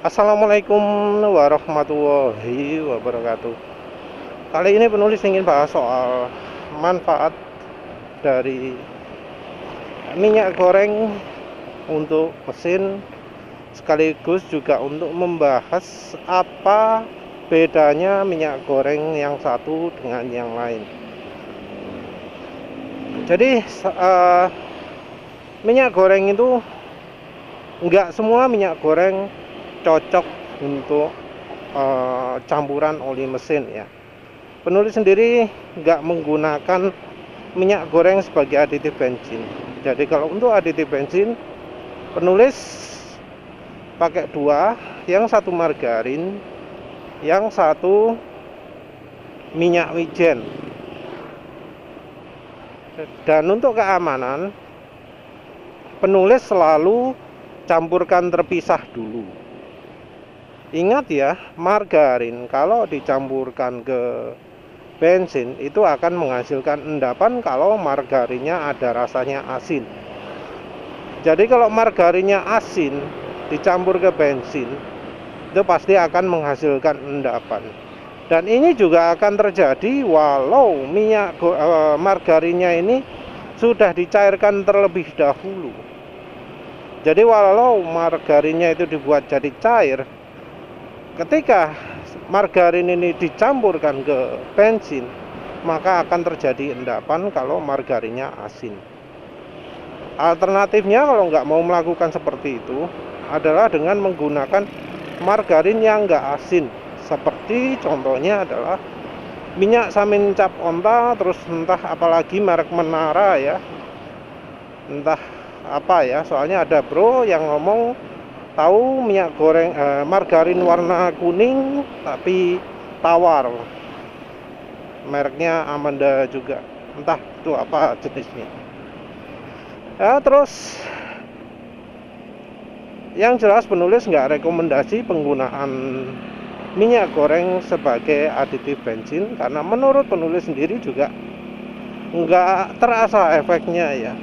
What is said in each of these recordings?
Assalamualaikum warahmatullahi wabarakatuh. Kali ini penulis ingin bahas soal manfaat dari minyak goreng untuk mesin, sekaligus juga untuk membahas apa bedanya minyak goreng yang satu dengan yang lain. Jadi minyak goreng itu enggak semua minyak goreng cocok untuk campuran oli mesin ya. Penulis sendiri nggak menggunakan minyak goreng sebagai aditif bensin. Jadi kalau untuk aditif bensin, penulis pakai dua, yang satu margarin, yang satu minyak wijen. Dan untuk keamanan, penulis selalu campurkan terpisah dulu. Ingat ya, margarin kalau dicampurkan ke bensin itu akan menghasilkan endapan kalau margarinnya ada rasanya asin. Jadi kalau margarinnya asin dicampur ke bensin, itu pasti akan menghasilkan endapan. Dan ini juga akan terjadi walau margarinnya ini sudah dicairkan terlebih dahulu. Jadi walau margarinnya itu dibuat jadi cair, ketika margarin ini dicampurkan ke bensin, maka akan terjadi endapan kalau margarinnya asin. Alternatifnya kalau nggak mau melakukan seperti itu adalah dengan menggunakan margarin yang nggak asin. Seperti contohnya adalah minyak samin cap onta, terus entah apalagi merek Menara ya, entah apa ya, soalnya ada bro yang ngomong tahu minyak goreng margarin warna kuning tapi tawar, mereknya Amanda juga, entah itu apa jenisnya ya. Terus yang jelas penulis nggak rekomendasi penggunaan minyak goreng sebagai aditif bensin, karena menurut penulis sendiri juga nggak terasa efeknya ya.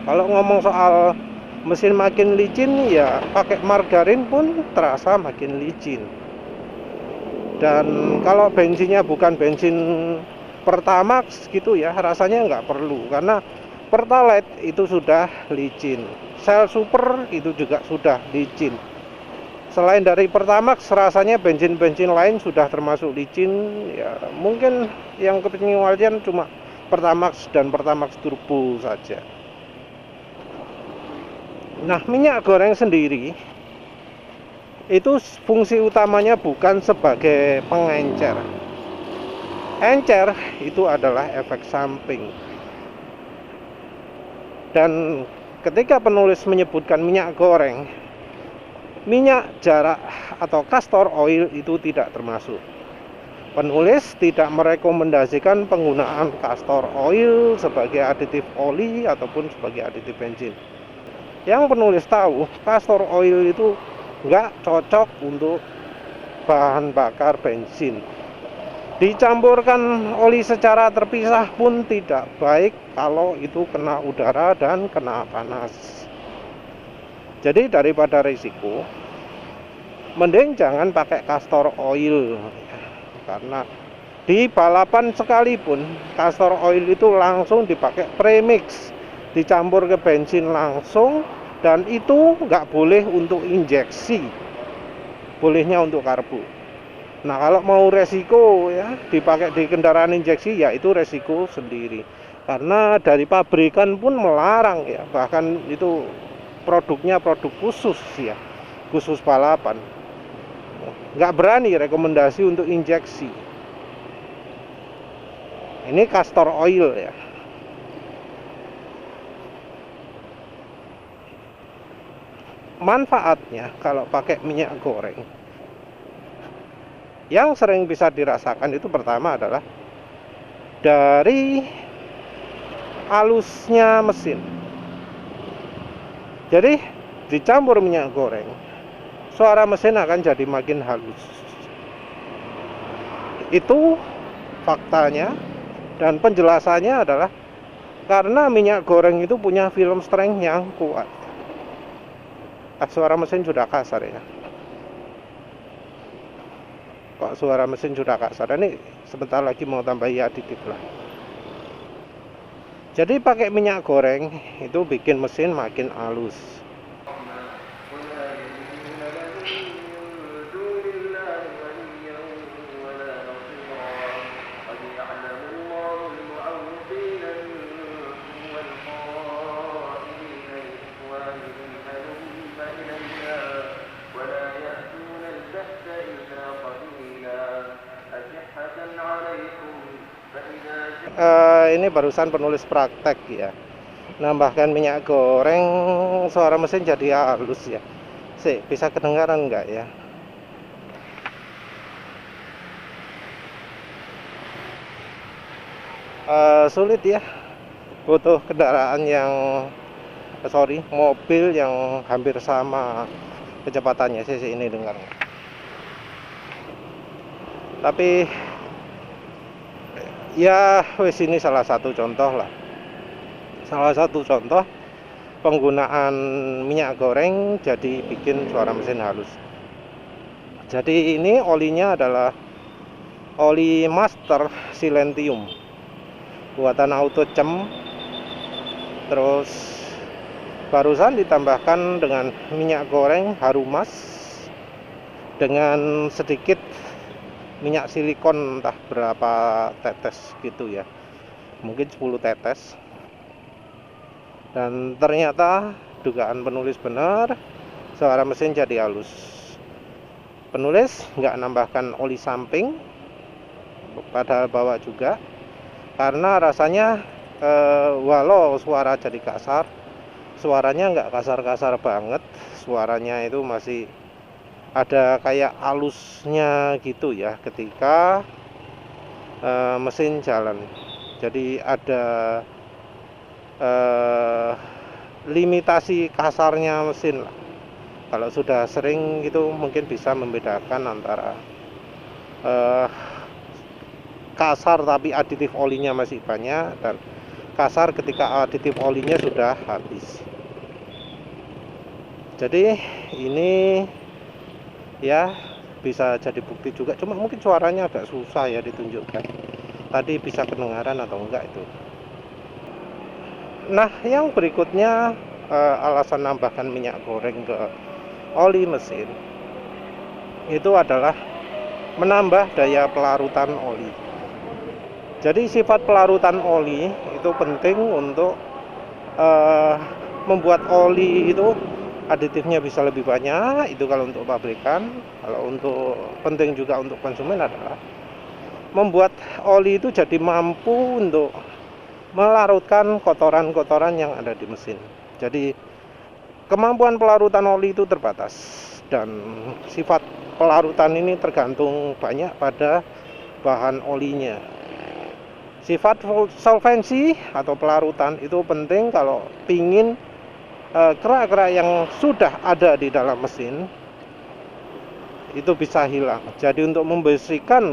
Kalau ngomong soal mesin makin licin ya, pakai margarin pun terasa makin licin. Dan kalau bensinnya bukan bensin Pertamax gitu ya, rasanya nggak perlu, karena Pertalite itu sudah licin, Shell Super itu juga sudah licin. Selain dari Pertamax, rasanya bensin-bensin lain sudah termasuk licin ya. Mungkin yang kepentingan cuma Pertamax dan Pertamax Turbo saja. Nah, minyak goreng sendiri itu fungsi utamanya bukan sebagai pengencer. Encer itu adalah efek samping. Dan ketika penulis menyebutkan minyak goreng, minyak jarak atau castor oil itu tidak termasuk. Penulis tidak merekomendasikan penggunaan castor oil sebagai aditif oli ataupun sebagai aditif bensin. Yang penulis tahu, castor oil itu nggak cocok untuk bahan bakar bensin. Dicampurkan oli secara terpisah pun tidak baik kalau itu kena udara dan kena panas. Jadi daripada risiko, mending jangan pakai castor oil, karena di balapan sekalipun castor oil itu langsung dipakai premix, dicampur ke bensin langsung, dan itu nggak boleh untuk injeksi, bolehnya untuk karbu. Nah, kalau mau resiko ya dipakai di kendaraan injeksi, ya itu resiko sendiri, karena dari pabrikan pun melarang ya, bahkan itu produknya produk khusus ya, khusus balapan, nggak berani rekomendasi untuk injeksi. Ini castor oil ya. Manfaatnya kalau pakai minyak goreng, yang sering bisa dirasakan itu pertama adalah dari halusnya mesin. Jadi dicampur minyak goreng, suara mesin akan jadi makin halus. Itu faktanya, dan penjelasannya adalah karena minyak goreng itu punya film strength yang kuat. Suara mesin sudah kasar ya. Kok suara mesin sudah kasar? Ini sebentar lagi mau tambahi aditif lah. Jadi pakai minyak goreng itu bikin mesin makin halus. Ini barusan penulis praktek ya, nambahkan minyak goreng suara mesin jadi halus ya. Bisa kedengaran nggak ya? Sulit ya, butuh kendaraan yang mobil yang hampir sama kecepatannya sih ini dengar. Tapi ya wes, ini salah satu contoh lah. Salah satu contoh penggunaan minyak goreng jadi bikin suara mesin halus. Jadi ini olinya adalah oli Master Silentium buatan Autochem. Terus barusan ditambahkan dengan minyak goreng Harumas dengan sedikit minyak silikon, entah berapa tetes gitu ya, mungkin 10 tetes. Dan ternyata dugaan penulis benar, suara mesin jadi halus. Penulis nggak nambahkan oli samping, padahal bawa juga, karena rasanya walau suara jadi kasar, suaranya nggak kasar-kasar banget, suaranya itu masih ada kayak halusnya gitu ya ketika mesin jalan. Jadi ada limitasi kasarnya mesin lah. Kalau sudah sering gitu mungkin bisa membedakan antara kasar tapi aditif olinya masih banyak, dan kasar ketika aditif olinya sudah habis. Jadi ini ya bisa jadi bukti juga, cuma mungkin suaranya agak susah ya ditunjukkan. Tadi bisa kedengaran atau enggak itu. Nah, yang berikutnya alasan nambahkan minyak goreng ke oli mesin itu adalah menambah daya pelarutan oli. Jadi sifat pelarutan oli itu penting untuk membuat oli itu aditifnya bisa lebih banyak. Itu kalau untuk pabrikan. Kalau untuk penting juga untuk konsumen adalah membuat oli itu jadi mampu untuk melarutkan kotoran-kotoran yang ada di mesin. Jadi kemampuan pelarutan oli itu terbatas, dan sifat pelarutan ini tergantung banyak pada bahan olinya. Sifat solvensi atau pelarutan itu penting kalau pingin kerak-kerak yang sudah ada di dalam mesin itu bisa hilang. Jadi untuk membersihkan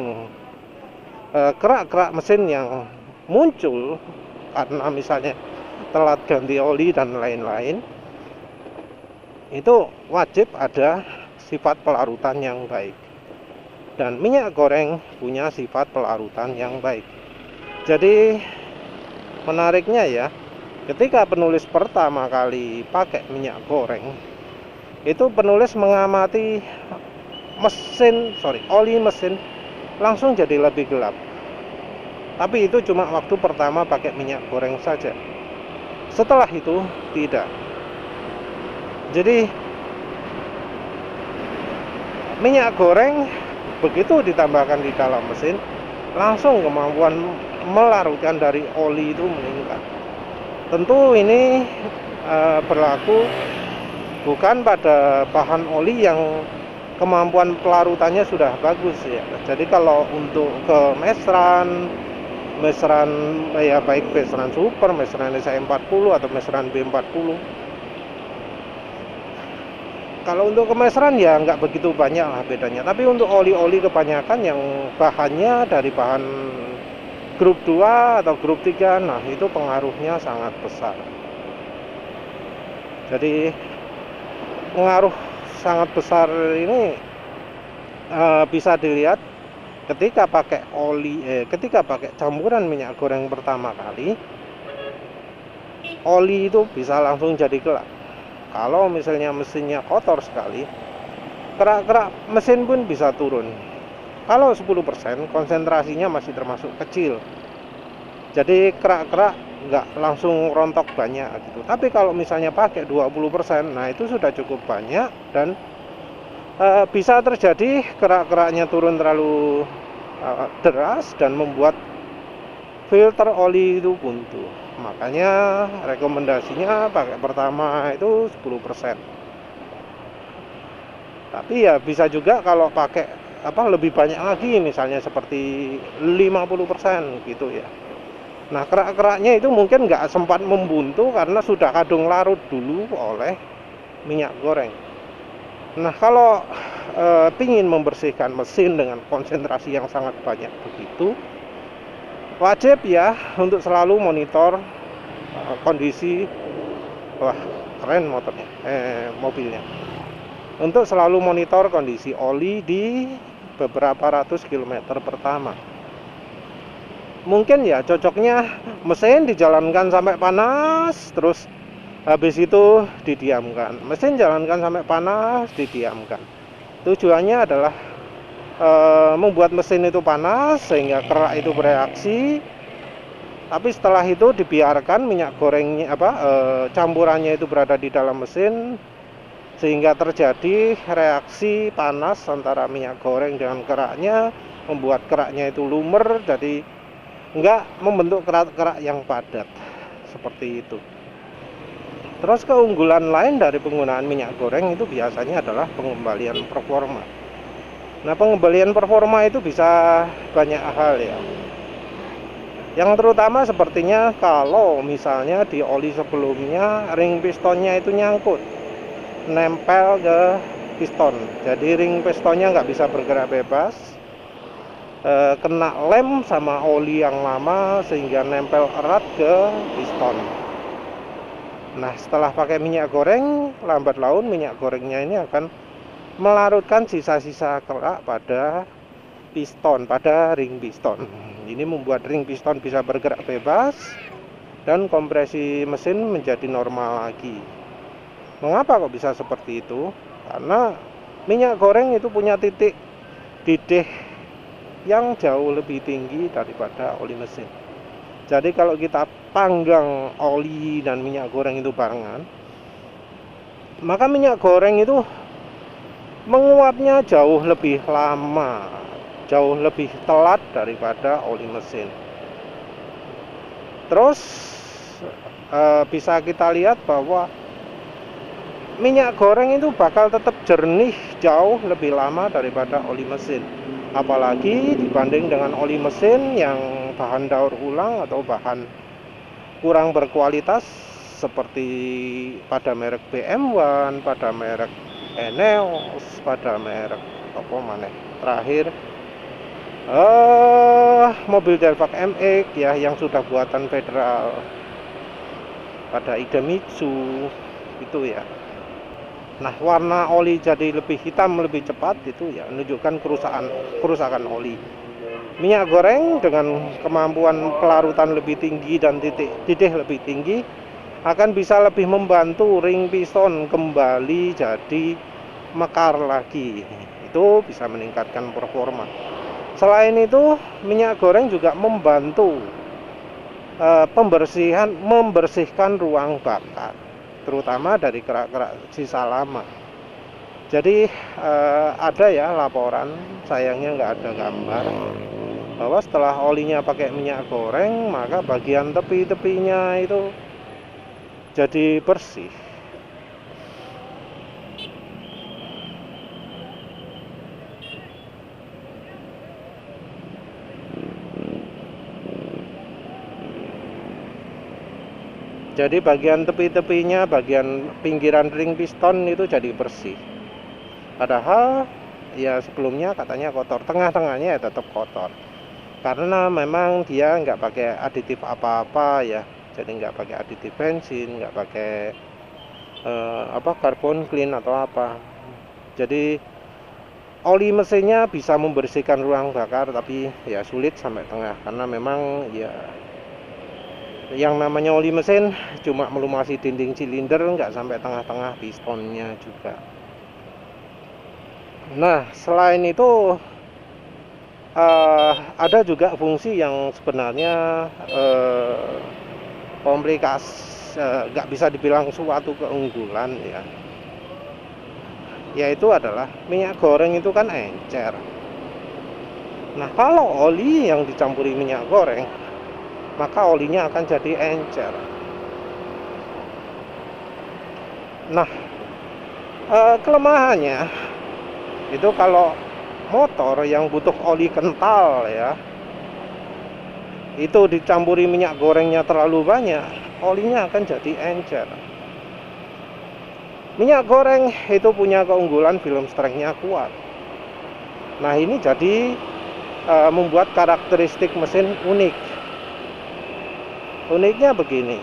kerak-kerak mesin yang muncul karena misalnya telat ganti oli dan lain-lain, itu wajib ada sifat pelarutan yang baik. Dan minyak goreng punya sifat pelarutan yang baik. Jadi menariknya ya, ketika penulis pertama kali pakai minyak goreng, itu penulis mengamati oli mesin langsung jadi lebih gelap. Tapi itu cuma waktu pertama pakai minyak goreng saja. Setelah itu tidak. Jadi minyak goreng begitu ditambahkan di dalam mesin, langsung kemampuan melarutkan dari oli itu meningkat. Tentu ini berlaku bukan pada bahan oli yang kemampuan pelarutannya sudah bagus ya. Jadi kalau untuk ke mesran ya, baik mesran super, mesran SA40 atau mesran B40, kalau untuk kemesran ya nggak begitu banyak lah bedanya. Tapi untuk oli-oli kebanyakan yang bahannya dari bahan grup 2 atau grup 3, nah itu pengaruhnya sangat besar. Jadi pengaruh sangat besar ini bisa dilihat ketika pakai campuran minyak goreng pertama kali, oli itu bisa langsung jadi gelap. Kalau misalnya mesinnya kotor sekali, kerak-kerak mesin pun bisa turun. Kalau 10% konsentrasinya masih termasuk kecil, jadi kerak-kerak nggak langsung rontok banyak gitu. Tapi kalau misalnya pakai 20%, nah itu sudah cukup banyak dan bisa terjadi kerak-keraknya turun terlalu deras dan membuat filter oli itu buntu. Makanya rekomendasinya pakai pertama itu 10%. Tapi ya bisa juga kalau pakai lebih banyak lagi, misalnya seperti 50% gitu ya. Nah, kerak-keraknya itu mungkin nggak sempat membuntu karena sudah kadung larut dulu oleh minyak goreng. Nah, kalau ingin membersihkan mesin dengan konsentrasi yang sangat banyak begitu, wajib ya untuk selalu monitor kondisi. Wah, keren mobilnya. Untuk selalu monitor kondisi oli di beberapa ratus kilometer pertama. Mungkin ya cocoknya mesin dijalankan sampai panas, terus habis itu didiamkan. Mesin jalankan sampai panas, didiamkan. Tujuannya adalah membuat mesin itu panas sehingga kerak itu bereaksi. Tapi setelah itu dibiarkan minyak gorengnya campurannya itu berada di dalam mesin, sehingga terjadi reaksi panas antara minyak goreng dengan keraknya, membuat keraknya itu lumer, jadi enggak membentuk kerak-kerak yang padat seperti itu. Terus keunggulan lain dari penggunaan minyak goreng itu biasanya adalah pengembalian performa. Nah, pengembalian performa itu bisa banyak hal ya. Yang terutama sepertinya kalau misalnya di oli sebelumnya ring pistonnya itu nyangkut, nempel ke piston, jadi ring pistonnya nggak bisa bergerak bebas, kena lem sama oli yang lama sehingga nempel erat ke piston. Nah, setelah pakai minyak goreng, lambat laun minyak gorengnya ini akan melarutkan sisa-sisa kerak pada piston, pada ring piston. Ini membuat ring piston bisa bergerak bebas dan kompresi mesin menjadi normal lagi. Mengapa kok bisa seperti itu? Karena minyak goreng itu punya titik didih yang jauh lebih tinggi daripada oli mesin. Jadi kalau kita panggang oli dan minyak goreng itu barengan, maka minyak goreng itu menguapnya jauh lebih lama, jauh lebih telat daripada oli mesin. Terus bisa kita lihat bahwa minyak goreng itu bakal tetap jernih jauh lebih lama daripada oli mesin. Apalagi dibanding dengan oli mesin yang bahan daur ulang atau bahan kurang berkualitas seperti pada merek BM1, pada merek Eneos, pada merek terakhir mobil Delvac MX ya yang sudah buatan federal, pada Idemitsu itu ya. Nah, warna oli jadi lebih hitam lebih cepat itu ya menunjukkan kerusakan oli. Minyak goreng dengan kemampuan pelarutan lebih tinggi dan titik didih lebih tinggi akan bisa lebih membantu ring piston kembali jadi mekar lagi. Itu bisa meningkatkan performa. Selain itu, minyak goreng juga membantu membersihkan ruang bakar, terutama dari kerak-kerak sisa lama. Jadi ada ya laporan, sayangnya nggak ada gambar, bahwa setelah olinya pakai minyak goreng, maka bagian tepi-tepinya itu jadi bersih. Jadi bagian tepi-tepinya, bagian pinggiran ring piston itu jadi bersih. Padahal ya sebelumnya katanya kotor, tengah-tengahnya ya tetap kotor. Karena memang dia nggak pakai aditif apa-apa ya. Jadi nggak pakai aditif bensin, nggak pakai carbon clean atau apa. Jadi oli mesinnya bisa membersihkan ruang bakar, tapi ya sulit sampai tengah karena memang ya yang namanya oli mesin cuma melumasi dinding silinder, nggak sampai tengah-tengah pistonnya juga. Nah, selain itu ada juga fungsi yang sebenarnya komplikasi, nggak bisa dibilang suatu keunggulan ya, yaitu adalah minyak goreng itu kan encer. Nah, kalau oli yang dicampuri minyak goreng, maka olinya akan jadi encer. Nah, kelemahannya itu kalau motor yang butuh oli kental ya, itu dicampuri minyak gorengnya terlalu banyak, olinya akan jadi encer. Minyak goreng itu punya keunggulan film strength-nya kuat. Nah, ini jadi membuat karakteristik mesin unik. Uniknya begini,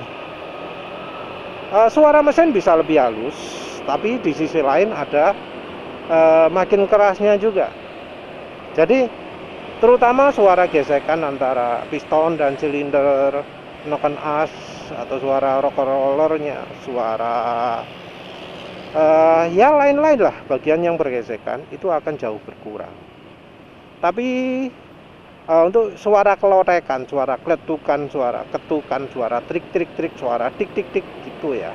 suara mesin bisa lebih halus, tapi di sisi lain ada makin kerasnya juga. Jadi terutama suara gesekan antara piston dan silinder, noken as atau suara rocker rollernya, suara ya lain-lain lah, bagian yang bergesekan itu akan jauh berkurang. Tapi untuk suara kelotekan, suara kletukan, suara ketukan, suara trik-trik-trik, suara tik-tik-tik gitu ya.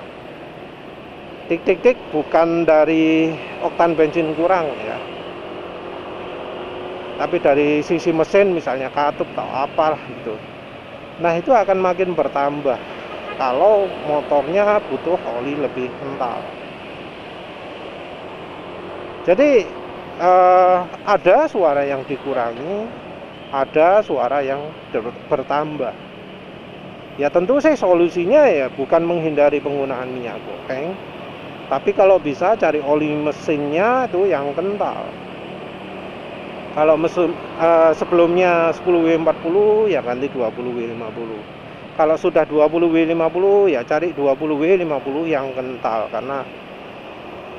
Tik-tik-tik bukan dari oktan bensin kurang ya, tapi dari sisi mesin misalnya katup atau apalah gitu. Nah, itu akan makin bertambah kalau motornya butuh oli lebih kental. Jadi ada suara yang dikurangi, ada suara yang bertambah. Ya tentu sih solusinya ya bukan menghindari penggunaan minyak goreng, tapi kalau bisa cari oli mesinnya itu yang kental. Kalau mesin sebelumnya 10W40 ya ganti 20W50. Kalau sudah 20W50 ya cari 20W50 yang kental, karena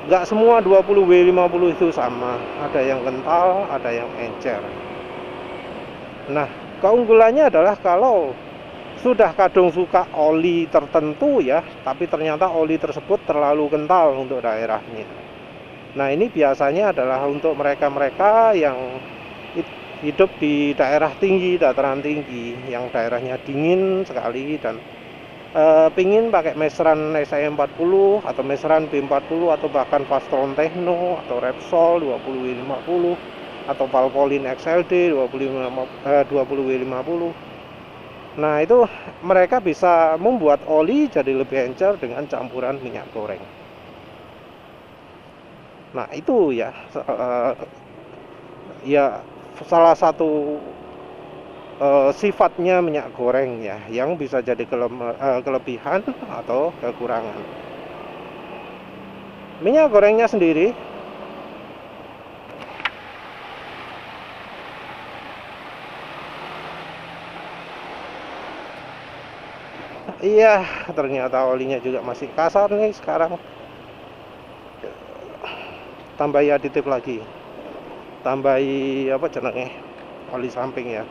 nggak semua 20W50 itu sama, ada yang kental, ada yang encer. Nah, keunggulannya adalah kalau sudah kadung suka oli tertentu ya, tapi ternyata oli tersebut terlalu kental untuk daerahnya. Nah, ini biasanya adalah untuk mereka-mereka yang hidup di daerah tinggi, dataran tinggi, yang daerahnya dingin sekali dan pingin pakai meseran SE40 atau meseran B40 atau bahkan Fastron Techno atau Repsol 20W50 atau Valvoline XLD 20W50. Nah, itu mereka bisa membuat oli jadi lebih encer dengan campuran minyak goreng. Nah, itu ya ya salah satu sifatnya minyak goreng ya, yang bisa jadi kelebihan atau kekurangan. Minyak gorengnya sendiri iya, ternyata olinya juga masih kasar nih sekarang. Tambahi aditif lagi, tambahi apa jenenge, oli samping ya.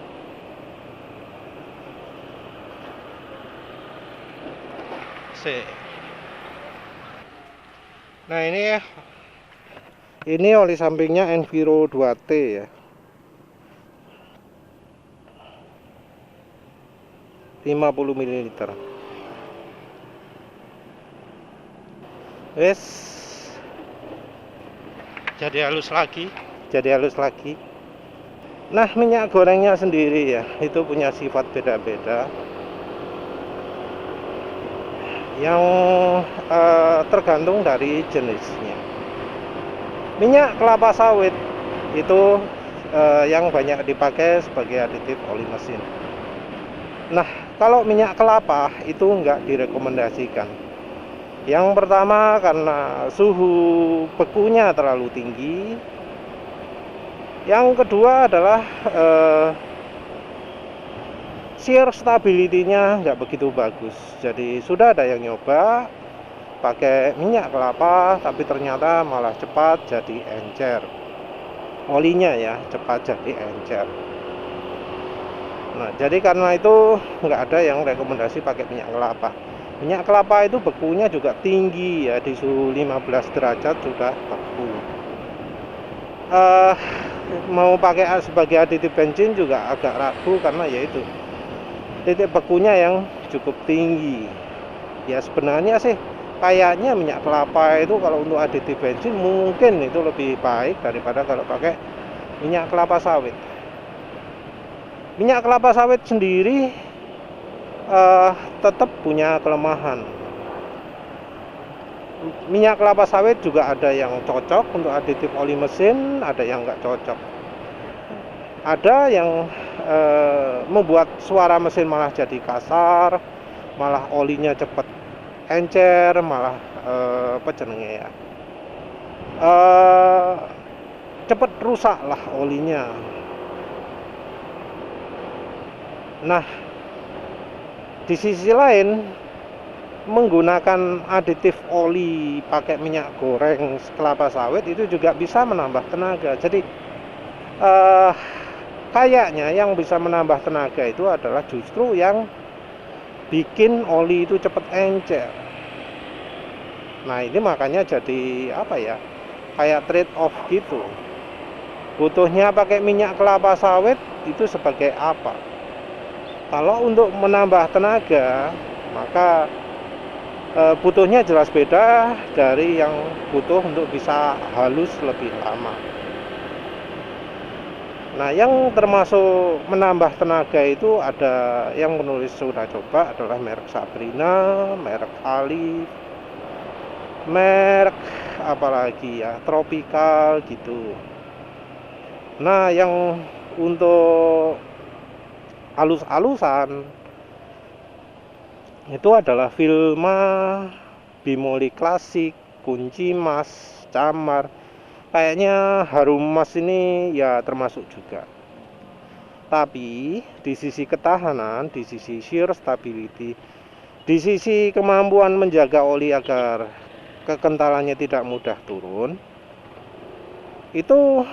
Nah, ini oli sampingnya Enviro 2T ya, 50 ml. Wes, jadi halus lagi. Nah, minyak gorengnya sendiri ya, itu punya sifat beda-beda yang tergantung dari jenisnya. Minyak kelapa sawit itu yang banyak dipakai sebagai aditif oli mesin. Nah, kalau minyak kelapa itu enggak direkomendasikan. Yang pertama karena suhu bekunya terlalu tinggi. Yang kedua adalah shear stability-nya nggak begitu bagus. Jadi sudah ada yang nyoba, pakai minyak kelapa tapi ternyata malah cepat jadi encer, olinya ya cepat jadi encer. Nah, jadi karena itu nggak ada yang rekomendasi pakai minyak kelapa. Minyak kelapa itu bekunya juga tinggi ya, di suhu 15 derajat sudah beku. Mau pakai sebagai aditif bensin juga agak ragu karena yaitu titik bekunya yang cukup tinggi. Ya sebenarnya sih kayaknya minyak kelapa itu kalau untuk aditif bensin mungkin itu lebih baik daripada kalau pakai minyak kelapa sawit. Minyak kelapa sawit sendiri tetap punya kelemahan. Minyak kelapa sawit juga ada yang cocok untuk aditif oli mesin, ada yang nggak cocok. Ada yang membuat suara mesin malah jadi kasar, malah olinya cepat encer, malah apa jenenge ya, cepat rusak lah olinya. Nah, di sisi lain menggunakan aditif oli pakai minyak goreng kelapa sawit itu juga bisa menambah tenaga. Jadi kayaknya yang bisa menambah tenaga itu adalah justru yang bikin oli itu cepat encer. Nah, ini makanya jadi apa ya, kayak trade off gitu. Butuhnya pakai minyak kelapa sawit itu sebagai apa? Kalau untuk menambah tenaga, maka butuhnya jelas beda dari yang butuh untuk bisa halus lebih lama. Nah, yang termasuk menambah tenaga itu ada yang penulis sudah coba adalah merek Sabrina, merek Ali, merek apalagi ya, Tropical gitu. Nah, yang untuk halus-halusan itu adalah Vilma, Bimoli Klasik, Kunci Mas, Camar. Kayaknya Harum Mas ini ya termasuk juga. Tapi di sisi ketahanan, di sisi shear stability, di sisi kemampuan menjaga oli agar kekentalannya tidak mudah turun, itu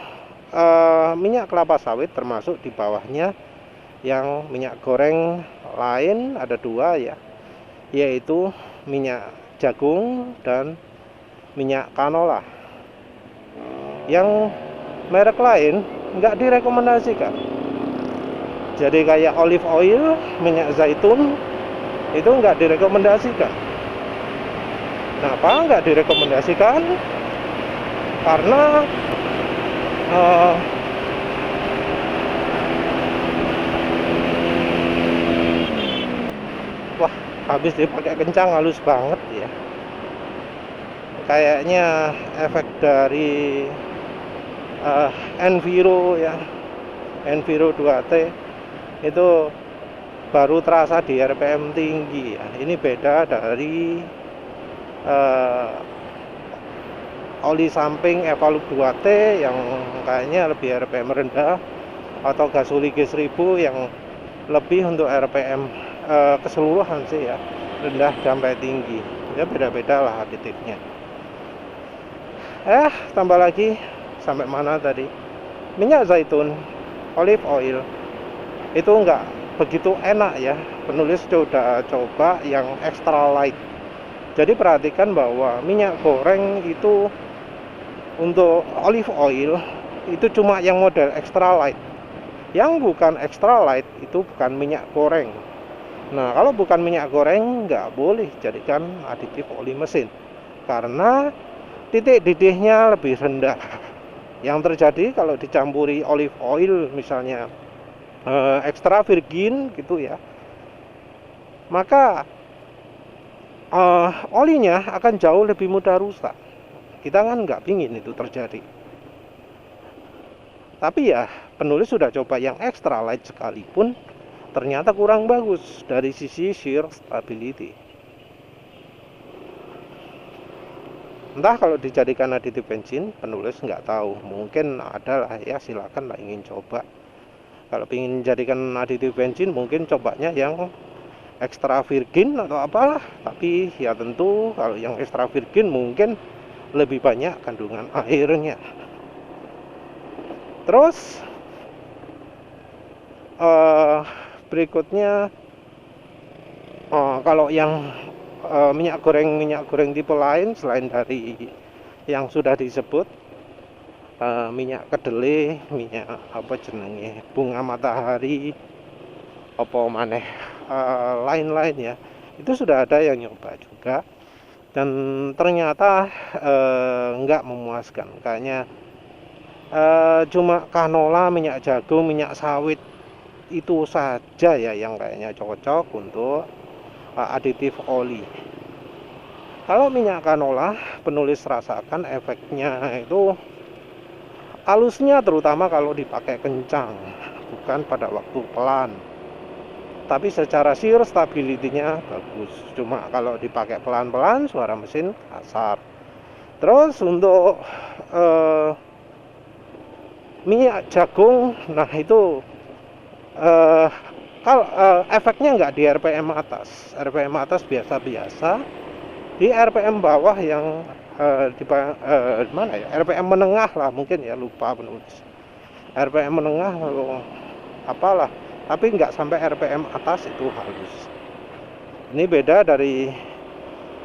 minyak kelapa sawit termasuk di bawahnya. Yang minyak goreng lain ada dua ya, yaitu minyak jagung dan minyak canola. Yang merek lain nggak direkomendasikan. Jadi kayak olive oil, minyak zaitun itu nggak direkomendasikan. Kenapa nggak direkomendasikan? Karena wah, habis dipakai kencang halus banget ya. Kayaknya efek dari Enviro ya, Enviro 2T itu baru terasa di RPM tinggi ya. Ini beda dari oli samping Evolve 2T yang kayaknya lebih RPM rendah, atau Gasoli G1000 yang lebih untuk RPM keseluruhan sih ya, rendah sampai tinggi ya, beda-beda lah aditifnya. Tambah lagi sampai mana tadi, minyak zaitun, olive oil itu enggak begitu enak ya. Penulis sudah coba yang extra light. Jadi perhatikan bahwa minyak goreng itu untuk olive oil itu cuma yang model extra light. Yang bukan extra light itu bukan minyak goreng. Nah, kalau bukan minyak goreng nggak boleh jadikan aditif oli mesin karena titik didihnya lebih rendah. Yang terjadi kalau dicampuri olive oil misalnya extra virgin gitu ya, maka olinya akan jauh lebih mudah rusak. Kita kan nggak pingin itu terjadi. Tapi ya penulis sudah coba yang extra light sekalipun ternyata kurang bagus dari sisi shear stability. Entah kalau dijadikan aditif bensin, penulis nggak tahu. Mungkin ada lah ya, silakan lah ingin coba. Kalau ingin jadikan aditif bensin, mungkin cobanya yang extra virgin atau apalah, tapi ya tentu kalau yang extra virgin mungkin lebih banyak kandungan airnya. Terus berikutnya kalau yang minyak goreng tipe lain selain dari yang sudah disebut, minyak kedelai, minyak apa jenenge, bunga matahari, apa maneh lain-lain ya, itu sudah ada yang nyoba juga dan ternyata nggak memuaskan. Kayaknya cuma canola, minyak jagung, minyak sawit itu saja ya yang kayaknya cocok untuk aditif oli. Kalau minyak canola, penulis rasakan efeknya itu halusnya, terutama kalau dipakai kencang, bukan pada waktu pelan. Tapi secara shear stability-nya bagus. Cuma kalau dipakai pelan-pelan suara mesin kasar. Terus untuk minyak jagung, nah itu kalau efeknya nggak di RPM atas. RPM atas biasa-biasa. Di RPM bawah yang di mana ya? RPM menengah lah mungkin ya, lupa penulis. RPM menengah lalu apalah, tapi nggak sampai RPM atas itu halus. Ini beda dari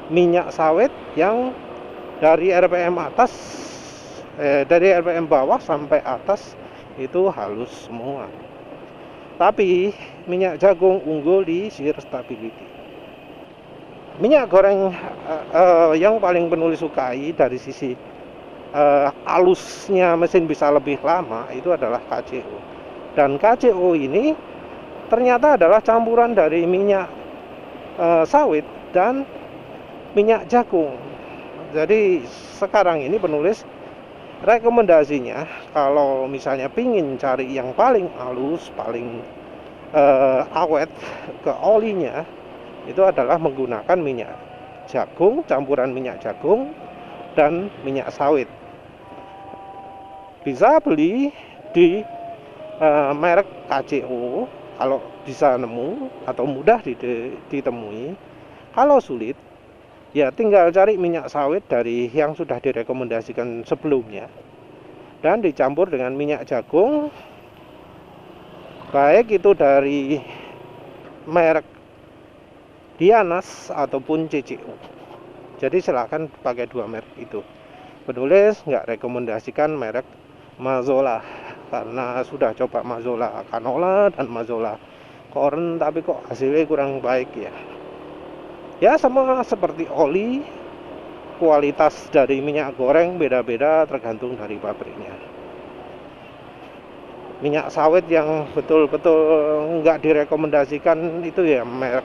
minyak sawit yang dari RPM atas, dari RPM bawah sampai atas itu halus semua. Tapi minyak jagung unggul di shear stability. Minyak goreng yang paling penulis sukai dari sisi halusnya mesin bisa lebih lama itu adalah KCO. Dan KCO ini ternyata adalah campuran dari minyak sawit dan minyak jagung. Jadi sekarang ini penulis rekomendasinya kalau misalnya pingin cari yang paling halus, paling awet ke olinya, itu adalah menggunakan minyak jagung, campuran minyak jagung dan minyak sawit. Bisa beli di merek KCO kalau bisa nemu atau mudah ditemui. Kalau sulit, ya tinggal cari minyak sawit dari yang sudah direkomendasikan sebelumnya dan dicampur dengan minyak jagung, baik itu dari merek Dianas ataupun CCO. Jadi silakan pakai dua merek itu. Penulis nggak rekomendasikan merek Mazola karena sudah coba Mazola canola dan Mazola corn, tapi kok hasilnya kurang baik ya. Ya sama seperti oli, kualitas dari minyak goreng beda-beda tergantung dari pabriknya. Minyak sawit yang betul-betul nggak direkomendasikan itu ya merek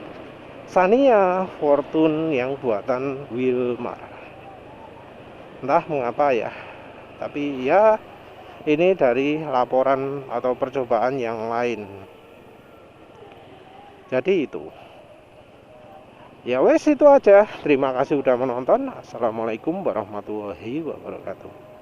Sania Fortune yang buatan Wilmar. Entah mengapa ya, tapi ya ini dari laporan atau percobaan yang lain. Jadi itu. Ya wes itu aja. Terima kasih sudah menonton. Assalamualaikum warahmatullahi wabarakatuh.